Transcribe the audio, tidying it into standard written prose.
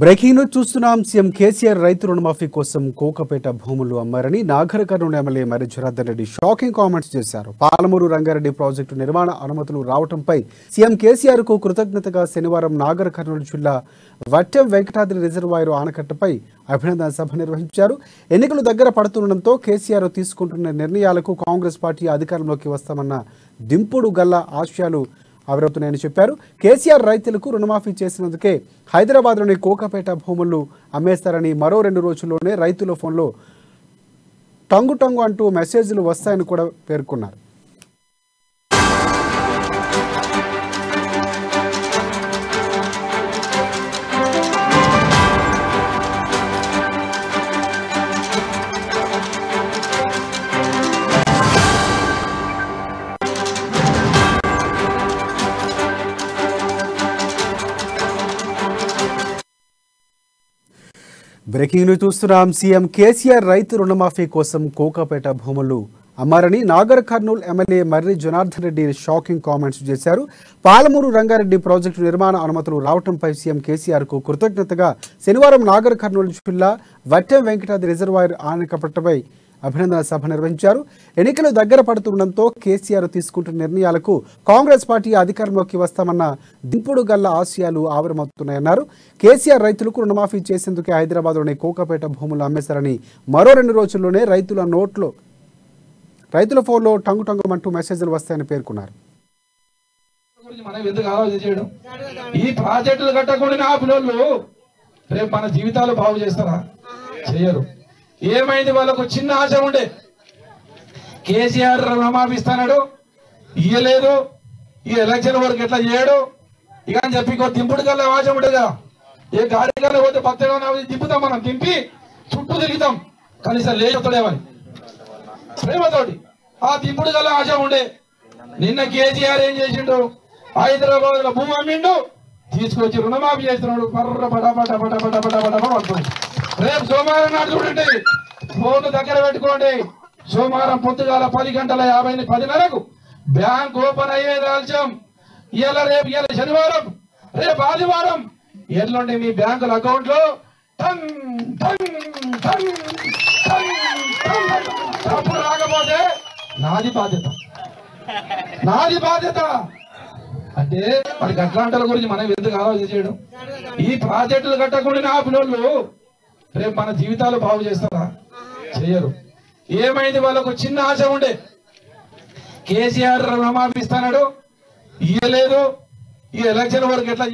Breaking news చూస్తున్నాం. CM KCR రైతు రుణమాఫీ కోసం కోకపేట భూములు అమ్మారని నాగర్ కర్నూలు ఎమ్మెల్యే మర్రి జనార్దన్ రెడ్డి షాకింగ్ కామెంట్స్ చేశారు. పాలమూరు రంగారెడ్డి ప్రాజెక్టు నిర్మాణ అనుమతులు రావడంపై సీఎం కేసీఆర్ కు కృతజ్ఞతగా శనివారం నాగర్ కర్నూలు జిల్లా వట్టెం వెంకటాద్రి రిజర్వాయర్ ఆనకట్టపై అభినందన సభ నిర్వహించారు. ఎన్నికలు దగ్గర పడుతుండటంతో కేసీఆర్ తీసుకుంటున్న నిర్ణయాలకు కాంగ్రెస్ పార్టీ అధికారంలోకి వస్తామన్న దింపుడు గల్ల ఆశయాలు ఆవిరవుతున్నాయని చెప్పారు. కేసీఆర్ రైతులకు రుణమాఫీ చేసినందుకే హైదరాబాద్లోని కోకపేట భూములు అమ్మేస్తారని, మరో 2 రోజుల్లోనే రైతుల ఫోన్లో టంగు టంగు అంటూ మెసేజ్లు వస్తాయని కూడా పేర్కొన్నారు. బ్రేకింగ్ న్యూస్ చూస్తున్నాం. సీఎం కేసీఆర్ రైతు రుణమాఫీ కోసం కోకపేట భూములు అమ్మారని నాగర్ కర్నూలు ఎమ్మెల్యే మర్రి జనార్దన్ రెడ్డి షాకింగ్ కామెంట్స్ చేశారు. పాలమూరు రంగారెడ్డి ప్రాజెక్టు నిర్మాణ అనుమతులు రావడంపై సీఎం కేసీఆర్ కు కృతజ్ఞతగా శనివారం నాగర్ కర్నూలు జిల్లా వట్టెం వెంకటాద్రి రిజర్వాయర్ ఆనకట్టపై అభినందన సభ నిర్వహించారు. ఎన్నికలు దగ్గర పడుతుండటంతో కేసీఆర్ తీసుకుంటున్న నిర్ణయాలకు కాంగ్రెస్ పార్టీ అధికారంలోకి వస్తామన్న దింపుడు గల్ల ఆశయాలు ఆవిరమవుతున్నాయన్నారు. కేసీఆర్ రైతులకు రుణమాఫీ చేసేందుకే హైదరాబాద్లోని కోకపేట భూములు అమ్మేశారని, మరో 2 రోజుల్లోనే రైతుల ఫోన్లో టంగు టంగుమంటూ మెసేజ్లు వస్తాయని పేర్కొన్నారు. ఈ ప్రాజెక్టులు కట్టకుండా పిల్లలు రేపు మన జీవితాలు బాగు చేస్తారా? చేయరు. ఏమైంది? వాళ్ళకు చిన్న ఆశ ఉండే, కేసీఆర్ రుణమాఫీ ఇస్తాడు, ఇయ్యలేదు, ఈ ఎలక్షన్ వరకు ఎట్లా చేయడు ఇక అని చెప్పి దింపుడు కల్లా ఆశ ఉండేదా? ఏ గాడి కల్లా పోతే పత్తగా దింపుతాం, మనం దింపి చుట్టూ తిరుగుతాం, కనీసం లేచుతాడేమని ప్రేమతోటి ఆ దింపుడు కల్లా ఆశ ఉండే. నిన్న కేసీఆర్ ఏం చేసిండు? హైదరాబాద్ లో భూమి అమ్మిండు, తీసుకొచ్చి రుణమాఫీ చేస్తున్నాడు. పర్ర పట పట పట పట పట పట పడుతుంది. రేపు సోమవారం నాడు చూడండి, ఫోన్ దగ్గర పెట్టుకోండి. సోమవారం పొద్దుగాల 10:50 బ్యాంక్ ఓపెన్ అయ్యేది ఆలస్యం. రేపు శనివారం, రేపు ఆదివారం, ఎల్లుండి మీ బ్యాంకుల అకౌంట్ లో డబ్బు రాకపోతే నాది బాధ్యత అంటే మరి అట్లాంటి గురించి మనం ఎందుకు ఆలోచన చేయడం? ఈ ప్రాజెక్టులు కట్టకుండా పిల్లలు రేపు మన జీవితాలు బాగు చేస్తారా? చేయరు. ఏమైంది? వాళ్ళకు చిన్న ఆశ ఉండే, కేసీఆర్ రుణమాఫీ ఇస్తాడు, ఇయ్యలేదు, ఈ ఎలక్షన్ వరకు ఎట్లా